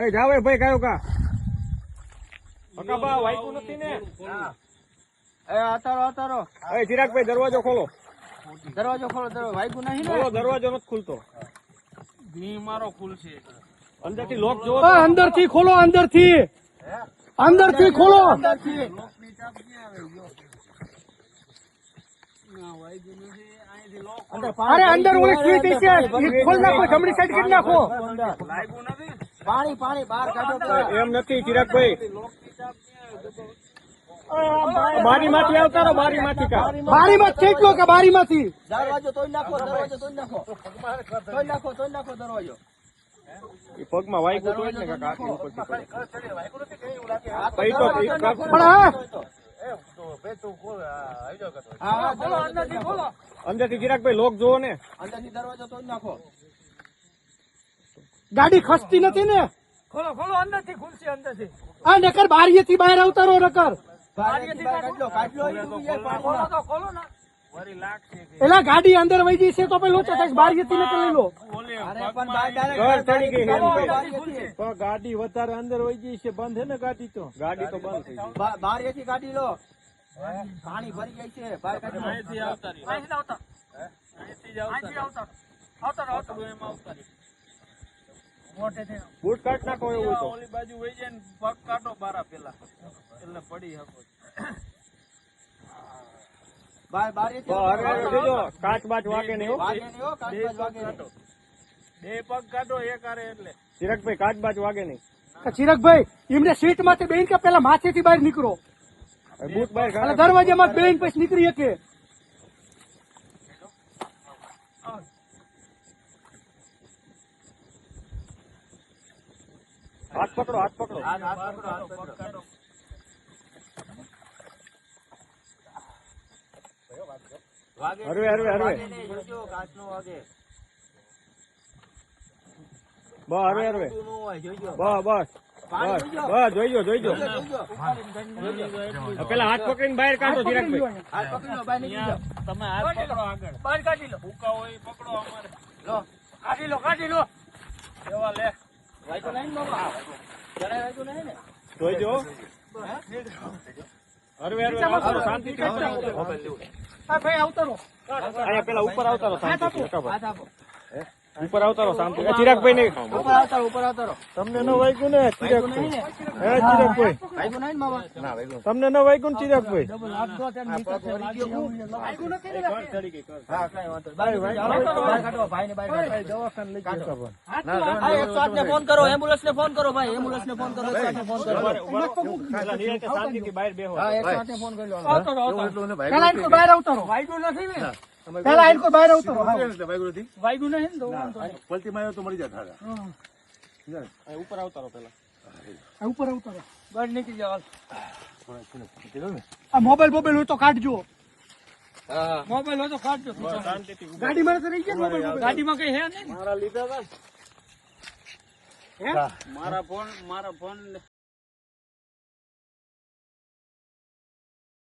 એ જાવે ભાઈ કયો કા બા વાઈકું નથી ને? એ અતારો એ ચિરાગભાઈ દરવાજો ખોલો. દરવાજો ખોલો. વાઈકું નહીં ખોલો, દરવાજો નથી ખુલતો. મારો ખુલશે. અંદરથી લોક જોવો. અંદરથી ખોલો, અંદરથી ખોલો. અરે અંદર ઓલી સ્વીચ છે, ખોલ નાખો, જમણી સાઈડ કરી નાખો. પાણી બહાર કાઢો. એમ નથી ચિરાગભાઈ, બારીમાંથી આવતા રહો. બારીમાંથી કા બારીમાં ખેંચલો કે બારીમાંથી? દરવાજો તોડી નાખો. દરવાજો. એ પગમાં વાઈકું તો ને કાકા આટલી ઉપરથી પડે. અંદરથી ચિરાગભાઈ લોક જોવો ને. અંદરથી દરવાજો તોડી નાખો. ગાડી ખસતી નથી ને? ખોલો અંદરથી ખુલશે. અંદરથી આ નકર બારીએથી બહાર આવતા રહો. નકર ખોલો ને. એલા ગાડી અંદર વહી ગઈ છે તો પેલો બારીએથી નકર લઈ લો. ઘર ચડી ગઈ છે. પણ ગાડી વધારે અંદર વહી ગઈ છે. બંધ છે ને ગાડી તો ગાડી તો બંધ થઈ ગઈ. બારીએથી ગાડી લો. પાણી ભરી જાય છે. બહાર કાઢો. બૂટ કાઢ નાખો એવું તો. ઓલી બાજુ વહી જાય ને પગ કાઢો બારા પેલા એટલે પડી શકો. કાચ બાચ વાગે નહીં. બે પગ કાઢો એક આરે એટલે. ચિરાગભાઈ કાચ બાચ વાગે નહીં. ચિરાગભાઈ એમને સીટ માંથી બેન કે પેલા માથેથી બહાર નીકળો. બૂટ બહાર અને દરવાજામાં બેન પછી નીકળી શકે. હાથ પકડો. હરવે કાચનો વાગે. હરવે બસ જોઈજો. પેલા હાથ પકડીને બહાર કાઢો ચિરાગભાઈ. તમે હાથ પકડો આગળ. બહાર કાઢી લો. ભૂકા હોય પકડો અમારે. લો કાઢી લો. એવા લે. વાઈકું નહીં બાબા. જરાય વાઈકું નહીં ને. જોઈજો. હરવે શાંતિથી ભાઈ આવતા રહો. અહીંયા પેલા ઉપર આવતા રહો શાંતિથી. હાથ આપો. ઉપર આવતા રહો શાંતિ. ચિરાગભાઈ ને ઉપર આવતા રહો. તમને ન વાગ્યું ને ચિરાગભાઈ? નહીં ને. હે ચિરાગભાઈ, વાઈકું નહીં ને બાબા. તમને ન વાગ્યું ને ચિરાગભાઈ? હા કઈ વાંધો નહીં. બહાર કાઢો. ભાઈને બહાર કાઢો. દવાખાને લઈ જતા પણ. હા 108 ને ફોન કરો. એમ્બ્યુલન્સ ને ફોન કરો ભાઈ. એમ્બ્યુલન્સ ને ફોન કરો. 108 ને ફોન કરો. પેલા નિરાંતે શાંતિથી બહાર બેહો. હા 108 ને ફોન કરી લો. પેલા ઇनको બહાર આવતા રહો. વાગ્યું નથી ને? પેલા ઇनको બહાર આવતા રહો. વાગ્યું નહીં ને તો વાંધો નહીં. ઉપર આવતા રહો પેલા. ઉપર આવતા રહો. બહાર નીકળી જાવ. આ મોબાઈલ હોય તો કાઢજો. મોબાઈલ હોય તો કાઢજો. શાંતિથી ગાડીમાં તો રહી ગયા ને મોબાઈલ. ગાડીમાં કઈ હે નહીં. મારા લીધા હતા. મારા ફોન